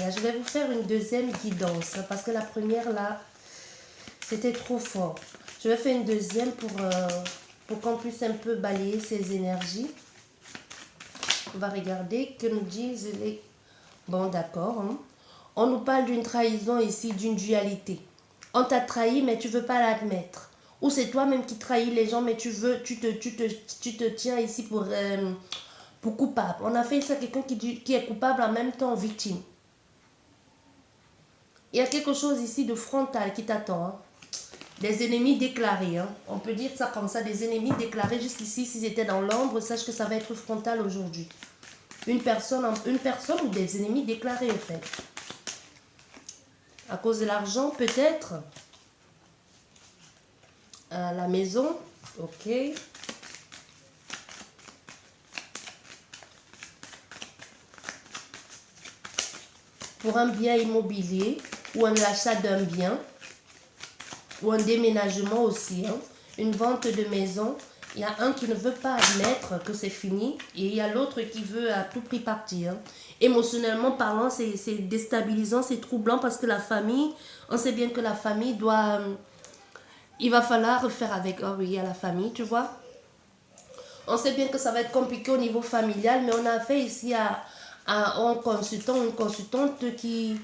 là. Je vais vous faire une deuxième guidance. Parce que la première, là, c'était trop fort. Je vais faire une deuxième pour qu'on puisse un peu balayer ces énergies. On va regarder que nous disent les... Bon, d'accord. Hein. On nous parle d'une trahison ici, d'une dualité. On t'a trahi, mais tu ne veux pas l'admettre. Ou c'est toi-même qui trahis les gens, mais tu te tiens ici pour coupable. On a fait ça à quelqu'un qui est coupable en même temps victime. Il y a quelque chose ici de frontal qui t'attend. Hein. Des ennemis déclarés. Hein. On peut dire ça comme ça, des ennemis déclarés jusqu'ici. S'ils étaient dans l'ombre, sache que ça va être frontal aujourd'hui. Une personne ou des ennemis déclarés, en fait. À cause de l'argent, peut-être. La maison, ok. Pour un bien immobilier ou un achat d'un bien ou un déménagement aussi. Hein. Une vente de maison. Il y a un qui ne veut pas admettre que c'est fini et il y a l'autre qui veut à tout prix partir. Hein. Émotionnellement parlant, c'est déstabilisant, c'est troublant parce que la famille, on sait bien que la famille doit... il va falloir faire avec... Oh oui, il y a la famille, tu vois. On sait bien que ça va être compliqué au niveau familial, mais on a fait ici à un consultant, une consultante qui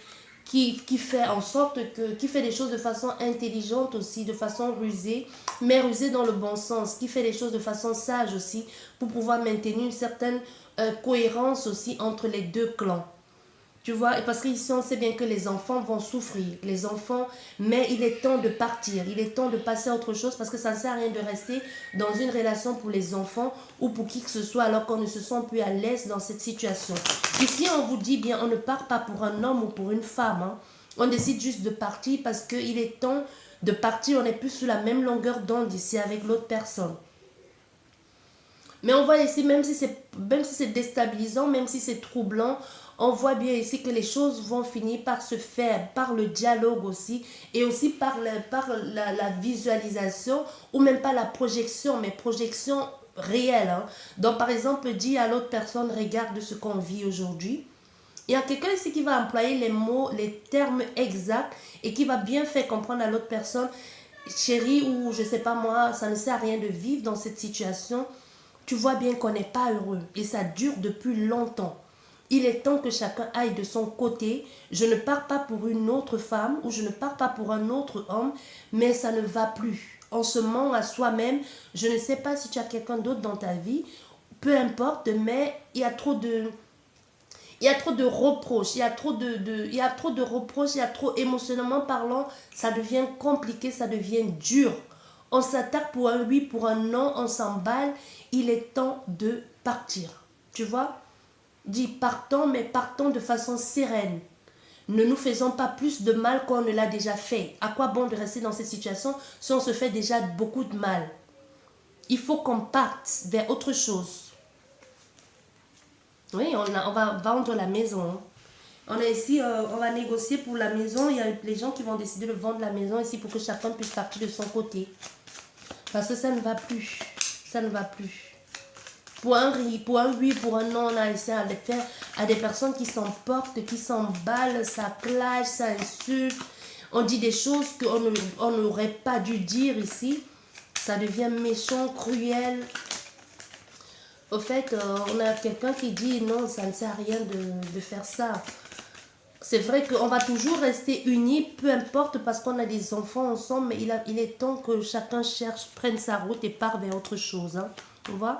fait en sorte que, qui fait des choses de façon intelligente aussi, de façon rusée, mais rusée dans le bon sens, qui fait des choses de façon sage aussi, pour pouvoir maintenir une certaine cohérence aussi entre les deux clans. Tu vois, parce qu'ici, on sait bien que les enfants vont souffrir. Les enfants, mais il est temps de partir. Il est temps de passer à autre chose parce que ça ne sert à rien de rester dans une relation pour les enfants ou pour qui que ce soit alors qu'on ne se sent plus à l'aise dans cette situation. Ici, on vous dit bien, on ne part pas pour un homme ou pour une femme. Hein. On décide juste de partir parce qu'il est temps de partir. On n'est plus sur la même longueur d'onde ici avec l'autre personne. Mais on voit ici, même si c'est déstabilisant, même si c'est troublant, on voit bien ici que les choses vont finir par se faire, par le dialogue aussi, et aussi par la visualisation, ou même pas la projection, mais projection réelle. Hein. Donc par exemple, dis à l'autre personne, regarde ce qu'on vit aujourd'hui. Il y a quelqu'un ici qui va employer les mots, les termes exacts, et qui va bien faire comprendre à l'autre personne, chérie, ou je sais pas moi, ça ne sert à rien de vivre dans cette situation. Tu vois bien qu'on n'est pas heureux et ça dure depuis longtemps. Il est temps que chacun aille de son côté. Je ne pars pas pour une autre femme ou je ne pars pas pour un autre homme, mais ça ne va plus. On se ment à soi-même. Je ne sais pas si tu as quelqu'un d'autre dans ta vie, peu importe, mais il y a trop de... Il y a trop de reproches, il y a trop il y a trop de reproches, il y a trop émotionnellement parlant, ça devient compliqué, ça devient dur. On s'attaque pour un oui, pour un non, on s'emballe. Il est temps de partir. Tu vois? Dis partons, mais partons de façon sereine. Ne nous faisons pas plus de mal qu'on ne l'a déjà fait. À quoi bon de rester dans cette situation si on se fait déjà beaucoup de mal? Il faut qu'on parte vers autre chose. Oui, on va vendre la maison. On est ici, on va négocier pour la maison. Il y a les gens qui vont décider de vendre la maison ici pour que chacun puisse partir de son côté. Parce que ça ne va plus. Ça ne va plus. Pour un oui, pour un non, on a essayé de faire à des personnes qui s'emportent, qui s'emballent, ça clash, ça insulte. On dit des choses qu'on n'aurait pas dû dire ici. Ça devient méchant, cruel. Au fait, on a quelqu'un qui dit non, ça ne sert à rien de faire ça. C'est vrai qu'on va toujours rester unis, peu importe, parce qu'on a des enfants ensemble, mais il est temps que chacun prenne sa route et part vers autre chose. Hein. Tu vois?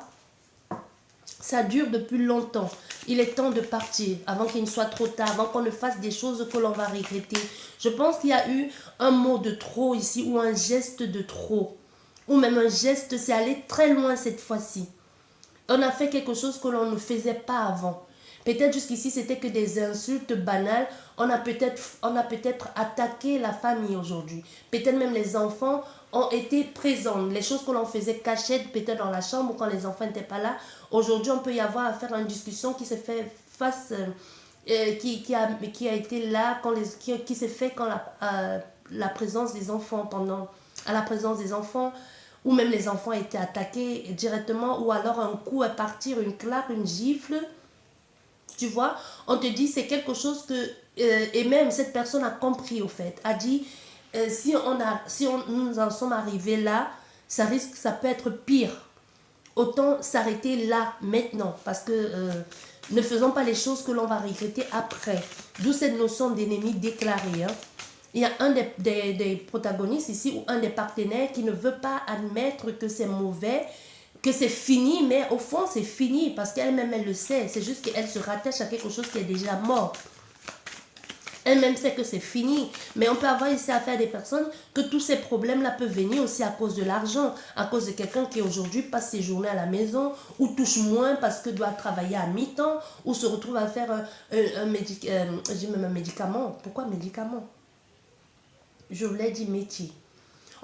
Ça dure depuis longtemps. Il est temps de partir avant qu'il ne soit trop tard, avant qu'on ne fasse des choses que l'on va regretter. Je pense qu'il y a eu un mot de trop ici ou un geste de trop. Ou même un geste, c'est aller très loin cette fois-ci. On a fait quelque chose que l'on ne faisait pas avant. Peut-être jusqu'ici, c'était que des insultes banales. On a peut-être attaqué la famille aujourd'hui. Peut-être même les enfants ont été présents. Les choses que l'on faisait cachette, peut-être dans la chambre quand les enfants n'étaient pas là. Aujourd'hui, on peut y avoir à faire une discussion qui se fait face... qui a été là, qui s'est fait quand la présence des enfants, à la présence des enfants, ou même les enfants étaient attaqués directement, ou alors un coup à partir, une claque, une gifle. Tu vois, on te dit c'est quelque chose que... et même cette personne a compris au fait, a dit, nous en sommes arrivés là, ça peut être pire. Autant s'arrêter là, maintenant, parce que ne faisons pas les choses que l'on va regretter après. D'où cette notion d'ennemi déclaré. Hein. Il y a un des protagonistes ici, ou un des partenaires qui ne veut pas admettre que c'est mauvais, que c'est fini, mais au fond c'est fini, parce qu'elle-même elle le sait, c'est juste qu'elle se rattache à quelque chose qui est déjà mort. Elle-même sait que c'est fini. Mais on peut avoir ici affaire à des personnes que tous ces problèmes-là peuvent venir aussi à cause de l'argent, à cause de quelqu'un qui aujourd'hui passe ses journées à la maison, ou touche moins parce que doit travailler à mi-temps, ou se retrouve à faire un médicament. Pourquoi médicament? Je voulais dire métier.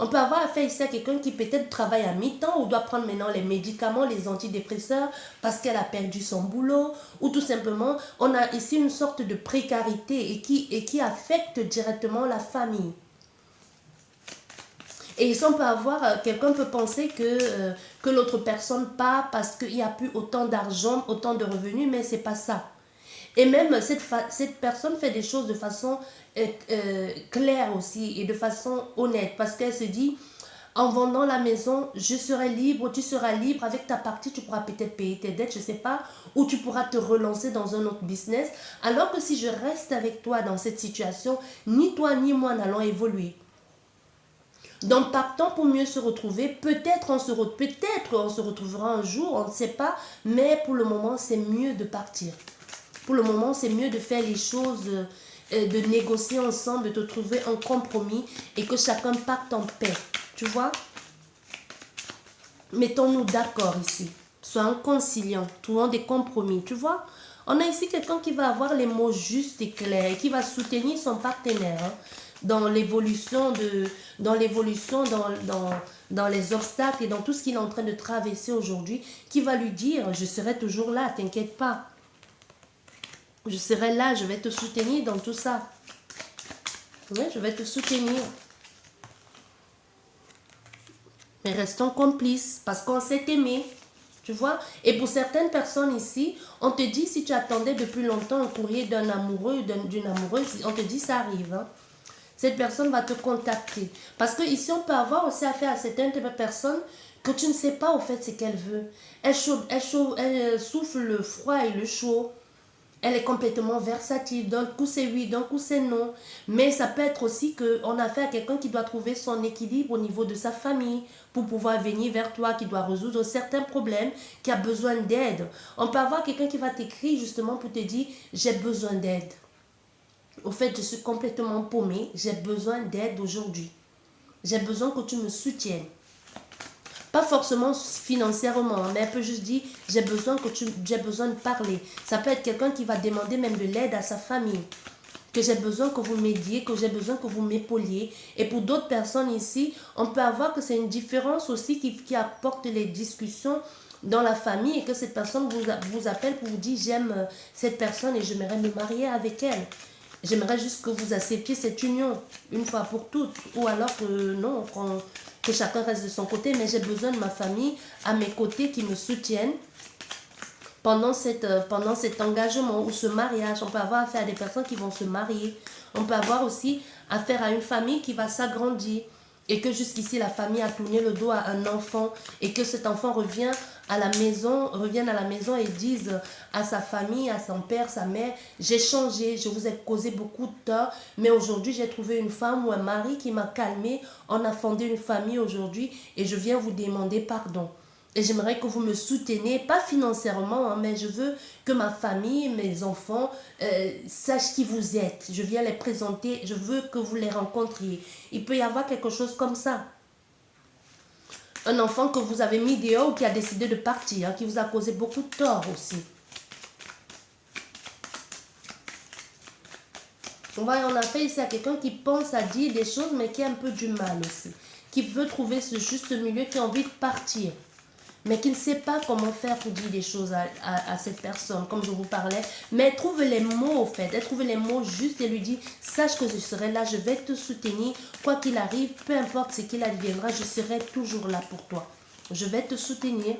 On peut avoir affaire ici à quelqu'un qui peut-être travaille à mi-temps ou doit prendre maintenant les médicaments, les antidépresseurs parce qu'elle a perdu son boulot, ou tout simplement on a ici une sorte de précarité et qui affecte directement la famille. Et ici on peut avoir, quelqu'un peut penser que l'autre personne part parce qu'il n'y a plus autant d'argent, autant de revenus, mais c'est pas ça. Et même cette personne fait des choses de façon claire aussi et de façon honnête parce qu'elle se dit, en vendant la maison, je serai libre, tu seras libre, avec ta partie, tu pourras peut-être payer tes dettes, je ne sais pas, ou tu pourras te relancer dans un autre business. Alors que si je reste avec toi dans cette situation, ni toi ni moi n'allons évoluer. Donc, partons pour mieux se retrouver. Peut-être on se retrouvera un jour, on ne sait pas, mais pour le moment, c'est mieux de partir. Pour le moment, c'est mieux de faire les choses, de négocier ensemble, de trouver un compromis et que chacun parte en paix. Tu vois? Mettons-nous d'accord ici. Soyons conciliants, trouvons des compromis. Tu vois? On a ici quelqu'un qui va avoir les mots justes et clairs et qui va soutenir son partenaire hein, dans l'évolution, dans les obstacles et dans tout ce qu'il est en train de traverser aujourd'hui, qui va lui dire, je serai toujours là, t'inquiète pas. Je serai là, je vais te soutenir dans tout ça. Oui, je vais te soutenir. Mais restons complices parce qu'on s'est aimé. Tu vois? Et pour certaines personnes ici, on te dit, si tu attendais depuis longtemps un courrier d'un amoureux ou d'une amoureuse, on te dit, ça arrive. Hein? Cette personne va te contacter. Parce que ici, on peut avoir aussi affaire à certaines personnes que tu ne sais pas au fait ce qu'elle veut. Elle souffle le froid et le chaud. Elle est complètement versatile. D'un coup, c'est oui, d'un coup, c'est non. Mais ça peut être aussi qu'on a affaire à quelqu'un qui doit trouver son équilibre au niveau de sa famille pour pouvoir venir vers toi, qui doit résoudre certains problèmes, qui a besoin d'aide. On peut avoir quelqu'un qui va t'écrire justement pour te dire « j'ai besoin d'aide ». Au fait, je suis complètement paumée, j'ai besoin d'aide aujourd'hui. J'ai besoin que tu me soutiennes. Pas forcément financièrement, mais elle peut juste dire j'ai besoin de parler. Ça peut être quelqu'un qui va demander même de l'aide à sa famille. Que j'ai besoin que vous m'aidiez, que j'ai besoin que vous m'épauliez. Et pour d'autres personnes ici, on peut avoir que c'est une différence aussi qui apporte les discussions dans la famille et que cette personne vous appelle pour vous dire j'aime cette personne et j'aimerais me marier avec elle. J'aimerais juste que vous acceptiez cette union une fois pour toutes. Ou alors que non, que chacun reste de son côté. Mais j'ai besoin de ma famille à mes côtés qui me soutiennent pendant cet engagement ou ce mariage. On peut avoir affaire à des personnes qui vont se marier. On peut avoir aussi affaire à une famille qui va s'agrandir. Et que jusqu'ici, la famille a tourné le dos à un enfant. Et que cet enfant revienne à la maison et dise à sa famille, à son père, sa mère, j'ai changé, je vous ai causé beaucoup de tort, mais aujourd'hui j'ai trouvé une femme ou un mari qui m'a calmé, on a fondé une famille aujourd'hui et je viens vous demander pardon. Et j'aimerais que vous me souteniez, pas financièrement, hein, mais je veux que ma famille, mes enfants, sachent qui vous êtes. Je viens les présenter, je veux que vous les rencontriez. Il peut y avoir quelque chose comme ça. Un enfant que vous avez mis dehors ou qui a décidé de partir, hein, qui vous a causé beaucoup de tort aussi. On a fait ici à quelqu'un qui pense à dire des choses, mais qui a un peu du mal aussi. Qui veut trouver ce juste milieu, qui a envie de partir. Mais qui ne sait pas comment faire pour dire des choses à cette personne, comme je vous parlais. Mais elle trouve les mots, au fait. Elle trouve les mots justes et lui dit, sache que je serai là, je vais te soutenir. Quoi qu'il arrive, peu importe ce qu'il adviendra, je serai toujours là pour toi. Je vais te soutenir.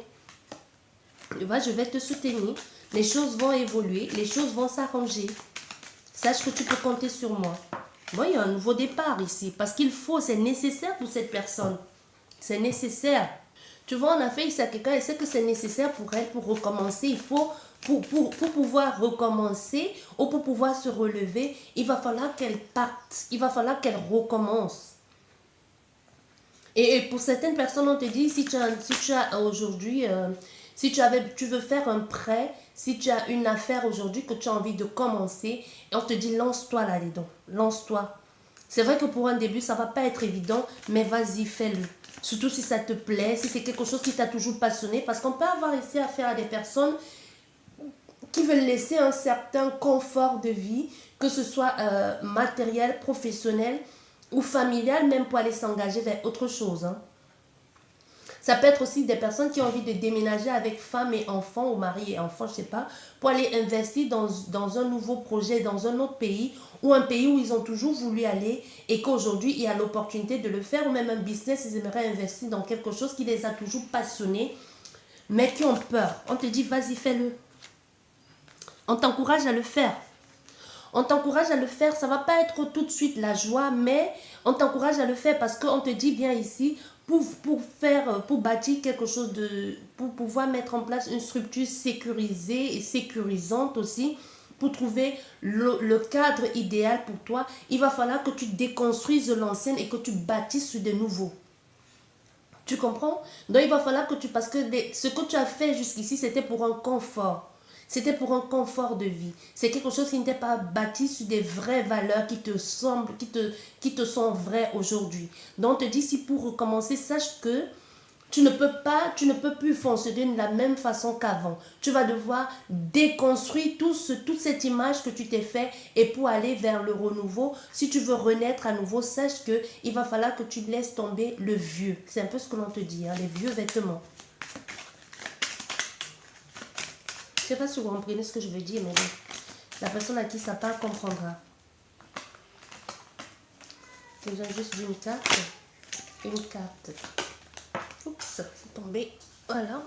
Je vais te soutenir. Les choses vont évoluer, les choses vont s'arranger. Sache que tu peux compter sur moi. Moi, il y a un nouveau départ ici. Parce qu'il faut, c'est nécessaire pour cette personne. C'est nécessaire. Tu vois, on a fait ici à quelqu'un et c'est que c'est nécessaire pour elle pour recommencer. Il faut, pour pouvoir recommencer ou pour pouvoir se relever, il va falloir qu'elle parte. Il va falloir qu'elle recommence. Et pour certaines personnes, on te dit, si tu as aujourd'hui, si tu veux faire un prêt, si tu as une affaire aujourd'hui que tu as envie de commencer, et on te dit, lance-toi là-dedans, lance-toi. C'est vrai que pour un début, ça ne va pas être évident, mais vas-y, fais-le. Surtout si ça te plaît, si c'est quelque chose qui t'a toujours passionné, parce qu'on peut avoir ici affaire à des personnes qui veulent laisser un certain confort de vie, que ce soit matériel, professionnel ou familial, même pour aller s'engager vers autre chose. Hein. Ça peut être aussi des personnes qui ont envie de déménager avec femme et enfants, ou mari et enfants, je ne sais pas, pour aller investir dans un nouveau projet, dans un autre pays, ou un pays où ils ont toujours voulu aller, et qu'aujourd'hui, il y a l'opportunité de le faire, ou même un business, ils aimeraient investir dans quelque chose qui les a toujours passionnés, mais qui ont peur. On te dit, vas-y, fais-le. On t'encourage à le faire. On t'encourage à le faire. Ça ne va pas être tout de suite la joie, mais on t'encourage à le faire parce qu'on te dit bien ici, pour bâtir quelque chose pour pouvoir mettre en place une structure sécurisée et sécurisante aussi, pour trouver le cadre idéal pour toi, il va falloir que tu déconstruises l'ancienne et que tu bâtisses sur de nouveaux. Tu comprends? Donc il va falloir que parce que ce que tu as fait jusqu'ici, c'était pour un confort. C'était pour un confort de vie. C'est quelque chose qui n'était pas bâti sur des vraies valeurs qui te semblent, qui te sont vraies aujourd'hui. Donc, on te dit, si pour recommencer, sache que tu ne peux plus fonctionner de la même façon qu'avant. Tu vas devoir déconstruire toute cette image que tu t'es fait et pour aller vers le renouveau, si tu veux renaître à nouveau, sache que il va falloir que tu laisses tomber le vieux. C'est un peu ce que l'on te dit, hein, les vieux vêtements. Je ne sais pas si vous comprenez ce que je veux dire, mais la personne à qui ça parle comprendra. J'ai besoin juste d'une carte. Une carte. Oups, c'est tombé. Voilà.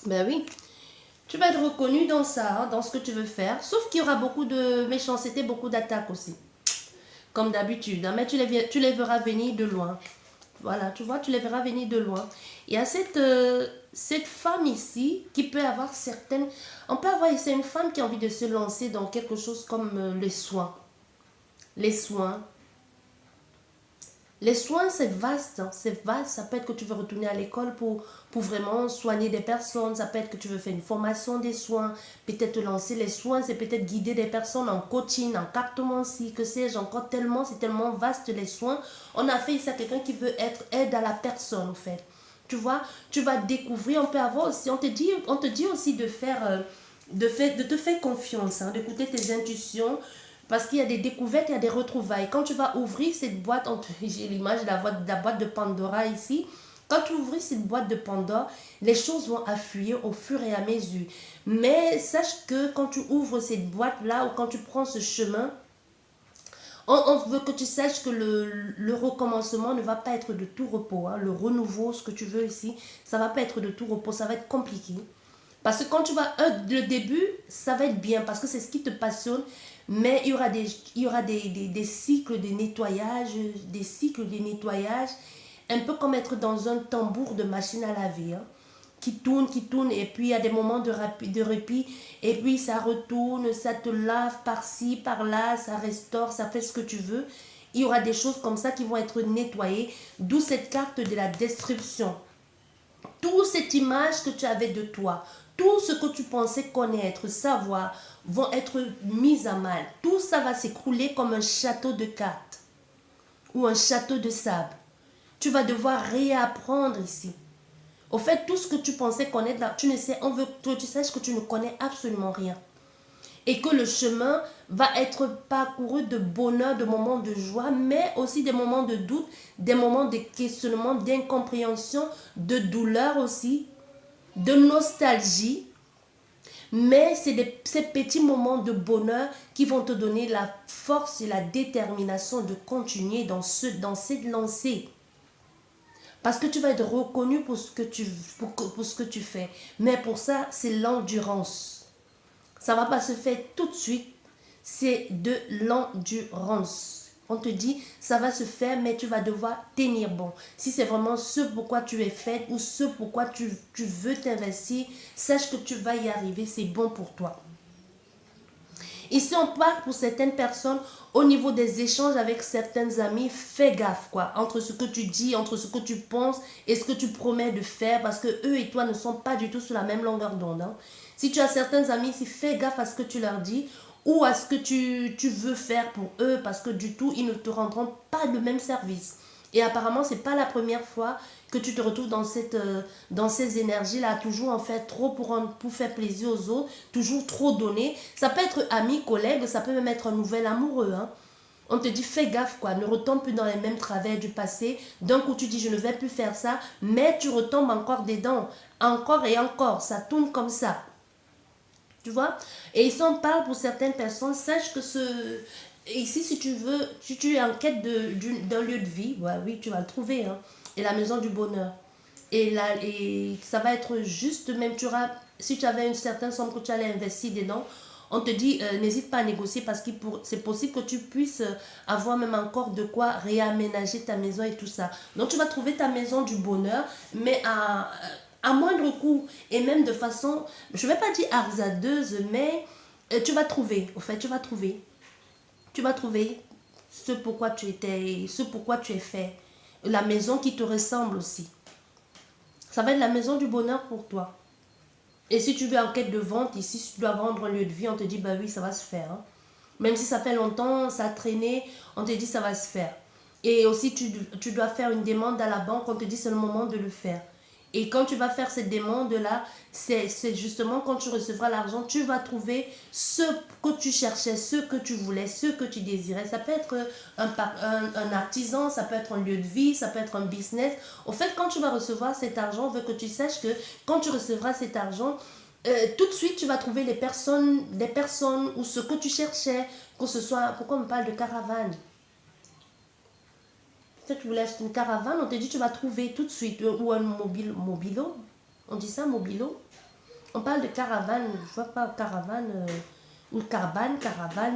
Ben oui. Tu vas être reconnu dans ça, hein, dans ce que tu veux faire. Sauf qu'il y aura beaucoup de méchanceté, beaucoup d'attaques aussi. Comme d'habitude. Hein, mais tu les verras venir de loin. Voilà, tu vois, tu les verras venir de loin. Il y a cette femme ici qui peut avoir certaines... On peut avoir ici une femme qui a envie de se lancer dans quelque chose comme les soins. Les soins. Les soins, c'est vaste, hein, c'est vaste. Ça peut être que tu veux retourner à l'école pour vraiment soigner des personnes. Ça peut être que tu veux faire une formation des soins. Peut-être te lancer les soins, c'est peut-être guider des personnes en coaching, en cartomancie, que sais-je, encore tellement, c'est tellement vaste les soins. On a fait ici à quelqu'un qui veut être aide à la personne, en fait. Tu vois, tu vas découvrir, on peut avoir aussi, on te dit aussi de faire, de te faire confiance, hein, d'écouter tes intuitions. Parce qu'il y a des découvertes, il y a des retrouvailles. Quand tu vas ouvrir cette boîte, j'ai l'image de la boîte de Pandora ici. Quand tu ouvres cette boîte de Pandore, les choses vont affluer au fur et à mesure. Mais sache que quand tu ouvres cette boîte-là ou quand tu prends ce chemin, on veut que tu saches que le recommencement ne va pas être de tout repos. Hein. Le renouveau, ce que tu veux ici, ça ne va pas être de tout repos. Ça va être compliqué. Parce que quand tu vas, le début, ça va être bien parce que c'est ce qui te passionne. Mais il y aura des cycles de nettoyage, un peu comme être dans un tambour de machine à laver, hein, qui tourne, et puis il y a des moments de répit, et puis ça retourne, ça te lave par-ci, par-là, ça restaure, ça fait ce que tu veux. Il y aura des choses comme ça qui vont être nettoyées, d'où cette carte de la destruction. Toute cette image que tu avais de toi, tout ce que tu pensais connaître, savoir, vont être mis à mal. Tout ça va s'écrouler comme un château de cartes ou un château de sable. Tu vas devoir réapprendre ici. Au fait, tout ce que tu pensais connaître, là, tu ne sais, on veut que tu saches que tu ne connais absolument rien. Et que le chemin va être parcouru de bonheur, de moments de joie, mais aussi des moments de doute, des moments de questionnement, d'incompréhension, de douleur aussi, de nostalgie. Mais c'est ces petits moments de bonheur qui vont te donner la force et la détermination de continuer dans cette lancée. Parce que tu vas être reconnu pour ce que tu fais. Mais pour ça, c'est l'endurance. Ça ne va pas se faire tout de suite. C'est de l'endurance. On te dit, ça va se faire, mais tu vas devoir tenir bon. Si c'est vraiment ce pourquoi tu es faite ou ce pourquoi tu veux t'investir, sache que tu vas y arriver, c'est bon pour toi. Ici, on parle pour certaines personnes au niveau des échanges avec certains amis. Fais gaffe, quoi. Entre ce que tu dis, entre ce que tu penses et ce que tu promets de faire. Parce que eux et toi ne sont pas du tout sur la même longueur d'onde. Hein. Si tu as certains amis, fais gaffe à ce que tu leur dis ou à ce que tu veux faire pour eux. Parce que du tout, ils ne te rendront pas le même service. Et apparemment, ce n'est pas la première fois que tu te retrouves dans ces énergies-là, toujours en fait trop pour faire plaisir aux autres, toujours trop donner. Ça peut être ami, collègue, ça peut même être un nouvel amoureux. Hein. On te dit, fais gaffe, quoi, ne retombe plus dans les mêmes travers du passé. D'un coup, tu dis, je ne vais plus faire ça, mais tu retombes encore dedans. Encore et encore, ça tourne comme ça. Tu vois? Et ici, on parle pour certaines personnes, sache que ici, si tu veux, si tu es en quête d'un lieu de vie, ouais, oui, tu vas le trouver. Hein. Et la maison du bonheur. Et ça va être juste, même si tu avais une certaine somme que tu allais investir dedans, on te dit, n'hésite pas à négocier parce que c'est possible que tu puisses avoir même encore de quoi réaménager ta maison et tout ça. Donc, tu vas trouver ta maison du bonheur, mais à moindre coût et même de façon, je ne vais pas dire hasardeuse, mais tu vas trouver, au fait, tu vas trouver. Tu vas trouver ce pourquoi tu es fait. La maison qui te ressemble aussi. Ça va être la maison du bonheur pour toi. Et si tu veux en quête de vente, ici, si tu dois vendre un lieu de vie, on te dit, bah oui, ça va se faire. Hein. Même si ça fait longtemps, ça a traîné, on te dit, ça va se faire. Et aussi, tu dois faire une demande à la banque, on te dit, c'est le moment de le faire. Et quand tu vas faire cette demande-là, c'est justement quand tu recevras l'argent, tu vas trouver ce que tu cherchais, ce que tu voulais, ce que tu désirais. Ça peut être un artisan, ça peut être un lieu de vie, ça peut être un business. Au fait, quand tu vas recevoir cet argent, on veut que tu saches que quand tu recevras cet argent, tout de suite, tu vas trouver les personnes ou ce que tu cherchais, que ce soit, pourquoi on me parle de caravane? Si tu voulais acheter une caravane, on te dit tu vas trouver tout de suite, ou un mobilo, on dit ça, mobilo. On parle de caravane, je vois pas caravane, ou caravane,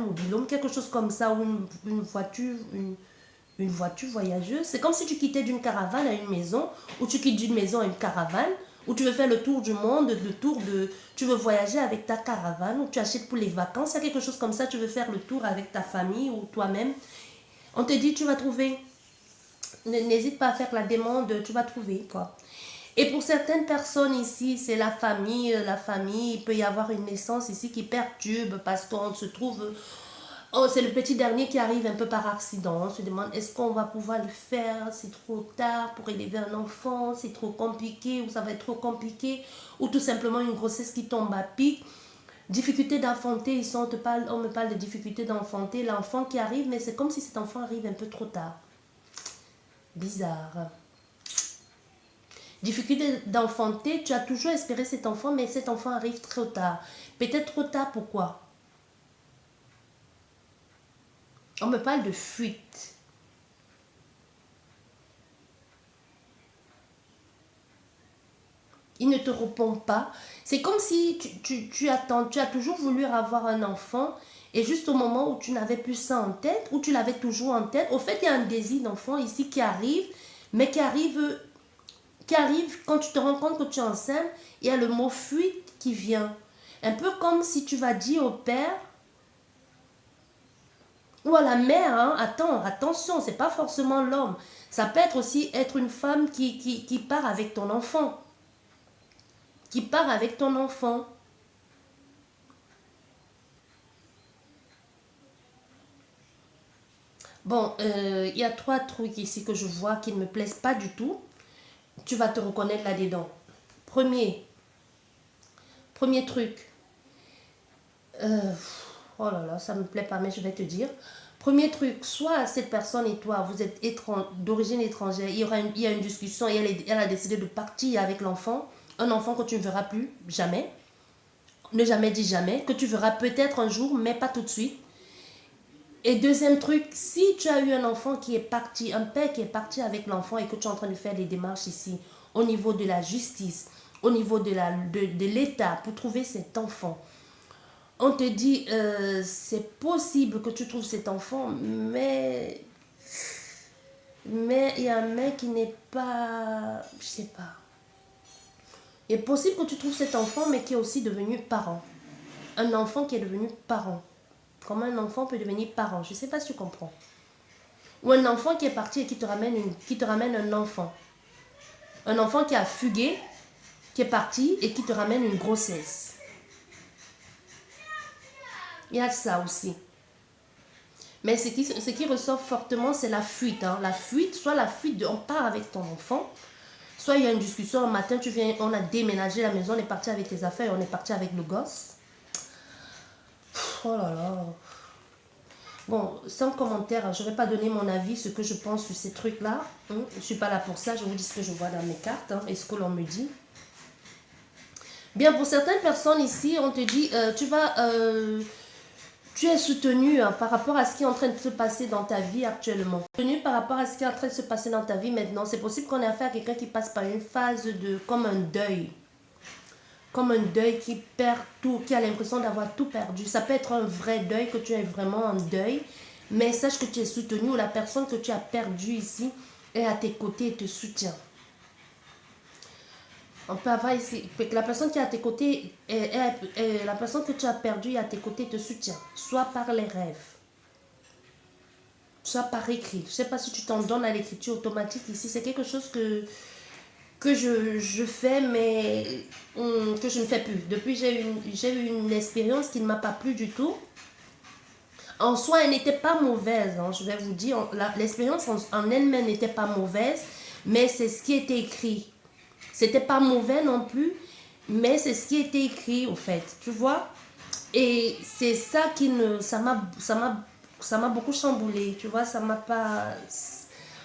mobilo, quelque chose comme ça, ou une voiture, une voiture voyageuse. C'est comme si tu quittais d'une caravane à une maison, ou tu quittes d'une maison à une caravane, ou tu veux faire le tour du monde, tu veux voyager avec ta caravane, ou tu achètes pour les vacances, il y a quelque chose comme ça, tu veux faire le tour avec ta famille ou toi-même. On te dit tu vas trouver. N'hésite pas à faire la demande, tu vas trouver quoi. Et pour certaines personnes ici, c'est la famille. La famille, il peut y avoir une naissance ici qui perturbe parce qu'on se trouve... Oh, c'est le petit dernier qui arrive un peu par accident. On se demande, est-ce qu'on va pouvoir le faire? C'est trop tard pour élever un enfant, c'est trop compliqué ou ça va être trop compliqué. Ou tout simplement une grossesse qui tombe à pic. Difficulté d'enfanter, ici on me parle de difficulté d'enfanter. L'enfant qui arrive, mais c'est comme si cet enfant arrive un peu trop tard. Bizarre. Difficulté d'enfanter, tu as toujours espéré cet enfant, mais cet enfant arrive trop tard. Peut-être trop tard, pourquoi? On me parle de fuite. Il ne te répond pas. C'est comme si tu attends, tu as toujours voulu avoir un enfant et juste au moment où tu n'avais plus ça en tête, ou tu l'avais toujours en tête, au fait, il y a un désir d'enfant ici qui arrive, mais qui arrive quand tu te rends compte que tu es enceinte, il y a le mot fuite qui vient. Un peu comme si tu vas dire au père ou à la mère, hein, attention, c'est pas forcément l'homme. Ça peut être une femme qui part avec ton enfant. Qui part avec ton enfant. Bon, il y a 3 trucs ici que je vois qui ne me plaisent pas du tout. Tu vas te reconnaître là-dedans. Premier truc. Oh là là, ça ne me plaît pas, mais je vais te dire. Premier truc, soit cette personne et toi, vous êtes d'origine étrangère, il y a une discussion et elle a décidé de partir avec l'enfant. Un enfant que tu ne verras plus, jamais. Ne jamais dire jamais, que tu verras peut-être un jour, mais pas tout de suite. Et deuxième truc, si tu as eu un enfant qui est parti, un père qui est parti avec l'enfant et que tu es en train de faire des démarches ici, au niveau de la justice, au niveau de l'État, pour trouver cet enfant, On te dit, c'est possible que tu trouves cet enfant, mais il y a un mec qui n'est pas, je sais pas. Il est possible que tu trouves cet enfant, mais qui est aussi devenu parent. Un enfant qui est devenu parent. Comment un enfant peut devenir parent? Je ne sais pas si tu comprends. Ou un enfant qui est parti et qui te ramène un enfant. Un enfant qui a fugué, qui est parti et qui te ramène une grossesse. Il y a ça aussi. Mais ce qui ressort fortement, c'est la fuite. Hein. La fuite, soit la fuite, on part avec ton enfant, soit il y a une discussion, un matin, tu viens, on a déménagé la maison, on est parti avec tes affaires, on est parti avec le gosse. Oh là là. Bon, sans commentaire, je ne vais pas donner mon avis, ce que je pense sur ces trucs-là. Je ne suis pas là pour ça, je vous dis ce que je vois dans mes cartes et ce que l'on me dit. Bien, pour certaines personnes ici, on te dit, tu es soutenu par rapport à ce qui est en train de se passer dans ta vie actuellement. Soutenu par rapport à ce qui est en train de se passer dans ta vie maintenant. C'est possible qu'on ait affaire à quelqu'un qui passe par une phase comme un deuil. Comme un deuil qui perd tout, qui a l'impression d'avoir tout perdu. Ça peut être un vrai deuil, que tu es vraiment en deuil, mais sache que tu es soutenu ou la personne que tu as perdue ici est à tes côtés et te soutient. On peut avoir ici, la personne qui est à tes côtés, la personne que tu as perdue est à tes côtés te soutient, soit par les rêves, soit par écrit. Je ne sais pas si tu t'en donnes à l'écriture automatique ici, c'est quelque chose que je fais, mais que je ne fais plus. Depuis, j'ai eu une expérience qui ne m'a pas plu du tout. En soi, elle n'était pas mauvaise, hein, je vais vous dire. L'expérience en elle-même n'était pas mauvaise, mais c'est ce qui était écrit. C'était pas mauvais non plus, mais c'est ce qui était écrit, au fait. Tu vois? Et c'est ça qui ne... Ça m'a beaucoup chamboulé, tu vois? Ça m'a pas...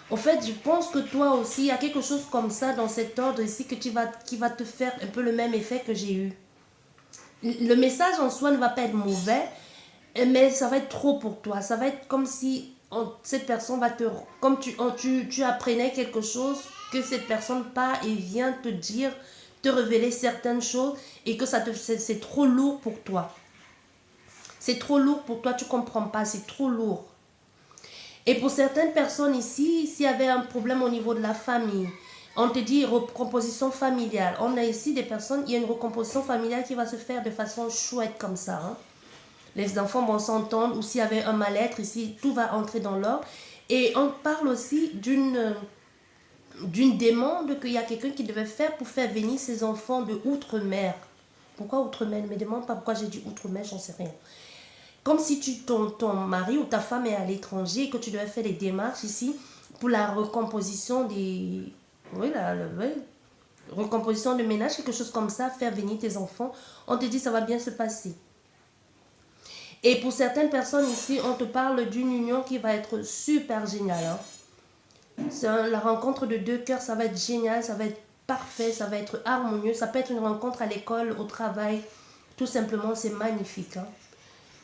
Au fait, je pense que toi aussi, il y a quelque chose comme ça dans cet ordre ici qui va te faire un peu le même effet que j'ai eu. Le message en soi ne va pas être mauvais, mais ça va être trop pour toi. Ça va être comme si cette personne va te... Comme tu apprenais quelque chose, que cette personne part et vient te dire, te révéler certaines choses et que c'est trop lourd pour toi. C'est trop lourd pour toi, tu ne comprends pas, c'est trop lourd. Et pour certaines personnes ici, s'il y avait un problème au niveau de la famille, on te dit recomposition familiale. On a ici des personnes, il y a une recomposition familiale qui va se faire de façon chouette comme ça. Hein. Les enfants vont s'entendre, ou s'il y avait un mal-être ici, tout va entrer dans l'ordre. Et on parle aussi d'une demande qu'il y a quelqu'un qui devait faire pour faire venir ses enfants de outre-mer. Pourquoi outre-mer? Ne me demande pas pourquoi j'ai dit outre-mer, j'en sais rien. Comme si ton mari ou ta femme est à l'étranger et que tu devais faire des démarches ici pour la recomposition des... Oui, recomposition de ménage, quelque chose comme ça, faire venir tes enfants. On te dit ça va bien se passer. Et pour certaines personnes ici, on te parle d'une union qui va être super géniale. Hein. C'est la rencontre de deux cœurs, ça va être génial, ça va être parfait, ça va être harmonieux. Ça peut être une rencontre à l'école, au travail. Tout simplement, c'est magnifique. Hein.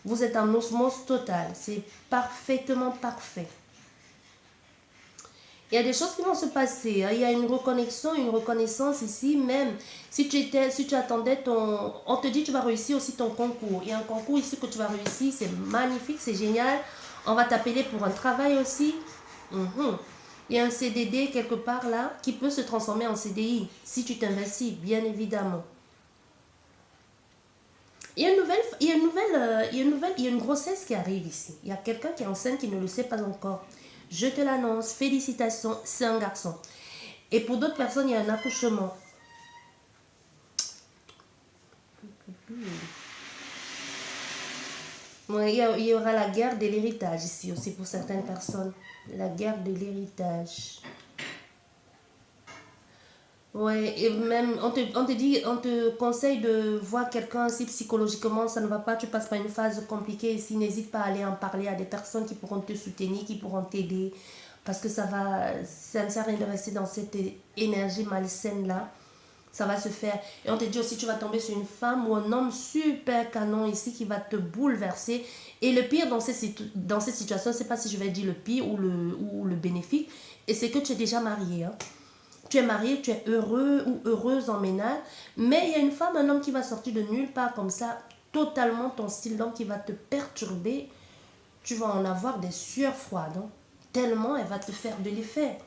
Vous êtes en osmose totale. C'est parfaitement parfait. Il y a des choses qui vont se passer. Hein. Il y a une reconnexion, une reconnaissance ici. Même si tu attendais ton... On te dit que tu vas réussir aussi ton concours. Il y a un concours ici que tu vas réussir. C'est magnifique, c'est génial. On va t'appeler pour un travail aussi. Il y a un CDD quelque part là qui peut se transformer en CDI. Si tu t'investis, bien évidemment. Il y a une grossesse qui arrive ici. Il y a quelqu'un qui est enceinte qui ne le sait pas encore. Je te l'annonce, félicitations, c'est un garçon. Et pour d'autres personnes, il y a un accouchement. Ouais, il y aura la guerre de l'héritage ici aussi pour certaines personnes. La guerre de l'héritage. Ouais, et même on te conseille de voir quelqu'un si psychologiquement ça ne va pas, tu passes par une phase compliquée ici, n'hésite pas à aller en parler à des personnes qui pourront te soutenir, qui pourront t'aider, parce que ça ne sert à rien de rester dans cette énergie malsaine là, ça va se faire. Et on te dit aussi tu vas tomber sur une femme ou un homme super canon ici qui va te bouleverser. Et le pire dans cette situation, c'est pas si je vais dire le pire ou le bénéfique, et c'est que tu es déjà marié, hein. Tu es marié, tu es heureux ou heureuse en ménage, mais il y a une femme, un homme qui va sortir de nulle part comme ça, totalement ton style d'homme qui va te perturber. Tu vas en avoir des sueurs froides, hein, tellement elle va te faire de l'effet.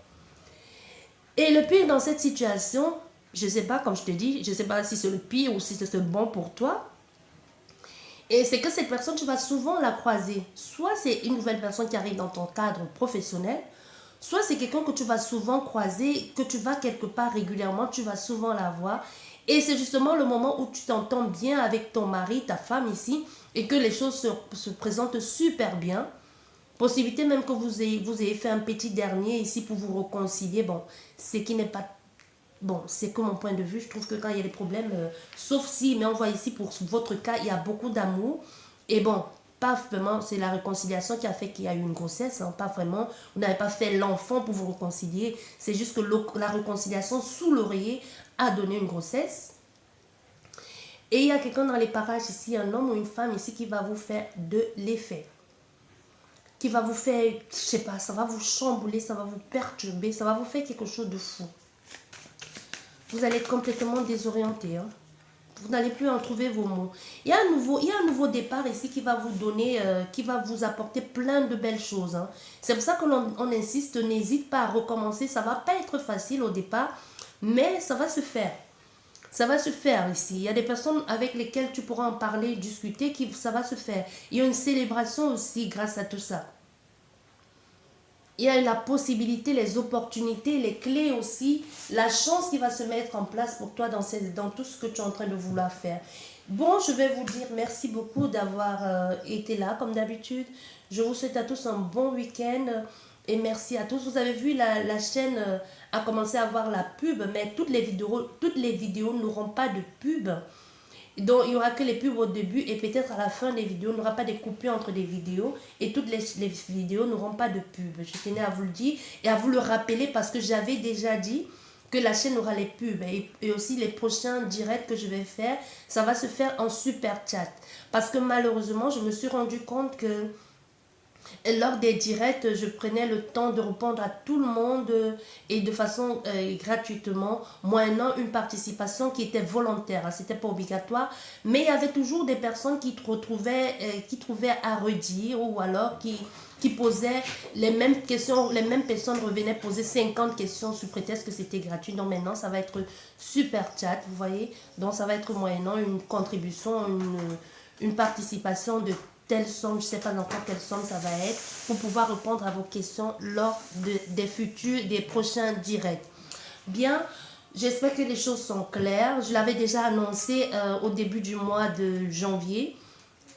Et le pire dans cette situation, je ne sais pas, comme je te dis, je ne sais pas si c'est le pire ou si c'est le bon pour toi. Et c'est que cette personne, tu vas souvent la croiser. Soit c'est une nouvelle personne qui arrive dans ton cadre professionnel, soit c'est quelqu'un que tu vas souvent croiser, que tu vas quelque part régulièrement, tu vas souvent la voir. Et c'est justement le moment où tu t'entends bien avec ton mari, ta femme ici, et que les choses se présentent super bien. Possibilité même que vous ayez fait un petit dernier ici pour vous réconcilier. Bon, ce qui n'est pas... Bon, c'est que mon point de vue. Je trouve que quand il y a des problèmes, sauf si, mais on voit ici pour votre cas, il y a beaucoup d'amour. Et bon, pas vraiment, c'est la réconciliation qui a fait qu'il y a eu une grossesse. Hein, pas vraiment, vous n'avez pas fait l'enfant pour vous réconcilier. C'est juste que la réconciliation sous l'oreiller a donné une grossesse. Et il y a quelqu'un dans les parages ici, un homme ou une femme ici qui va vous faire de l'effet. Qui va vous faire, je sais pas, ça va vous chambouler, ça va vous perturber, ça va vous faire quelque chose de fou. Vous allez être complètement désorienté. Hein. Vous n'allez plus en trouver vos mots. Il y a un nouveau départ ici qui va vous donner, qui va vous apporter plein de belles choses. Hein. C'est pour ça que l'on insiste, n'hésite pas à recommencer. Ça ne va pas être facile au départ, mais ça va se faire. Ça va se faire ici. Il y a des personnes avec lesquelles tu pourras en parler, discuter, ça va se faire. Il y a une célébration aussi grâce à tout ça. Il y a la possibilité, les opportunités, les clés aussi, la chance qui va se mettre en place pour toi dans tout ce que tu es en train de vouloir faire. Bon, je vais vous dire merci beaucoup d'avoir été là comme d'habitude. Je vous souhaite à tous un bon week-end et merci à tous. Vous avez vu, la chaîne a commencé à avoir la pub, mais toutes les vidéos n'auront pas de pub. Donc, il n'y aura que les pubs au début et peut-être à la fin des vidéos, il n'y aura pas de coupures entre des vidéos et toutes les vidéos n'auront pas de pub. Je tenais à vous le dire et à vous le rappeler parce que j'avais déjà dit que la chaîne aura les pubs et aussi les prochains directs que je vais faire, ça va se faire en super chat. Parce que malheureusement, je me suis rendu compte que lors des directs, je prenais le temps de répondre à tout le monde et de façon gratuitement, moyennant une participation qui était volontaire, hein, c'était pas obligatoire, mais il y avait toujours des personnes qui trouvaient à redire ou alors qui posaient les mêmes questions, les mêmes personnes revenaient poser 50 questions sous prétexte que c'était gratuit. Donc maintenant, ça va être super chat, vous voyez, donc ça va être moyennant une contribution, une participation de telle somme, je ne sais pas encore quelle somme ça va être, pour pouvoir répondre à vos questions lors des prochains directs. Bien, j'espère que les choses sont claires. Je l'avais déjà annoncé au début du mois de janvier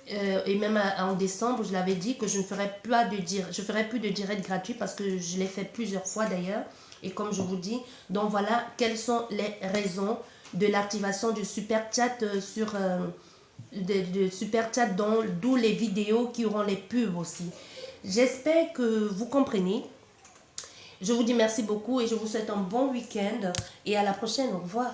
et même en décembre, je l'avais dit que je ne ferai plus de direct gratuit parce que je l'ai fait plusieurs fois d'ailleurs. Et comme je vous dis, donc voilà quelles sont les raisons de l'activation du super chat sur... de super chat, d'où les vidéos qui auront les pubs aussi. J'espère que vous comprenez. Je vous dis merci beaucoup et je vous souhaite un bon week-end et à la prochaine. Au revoir.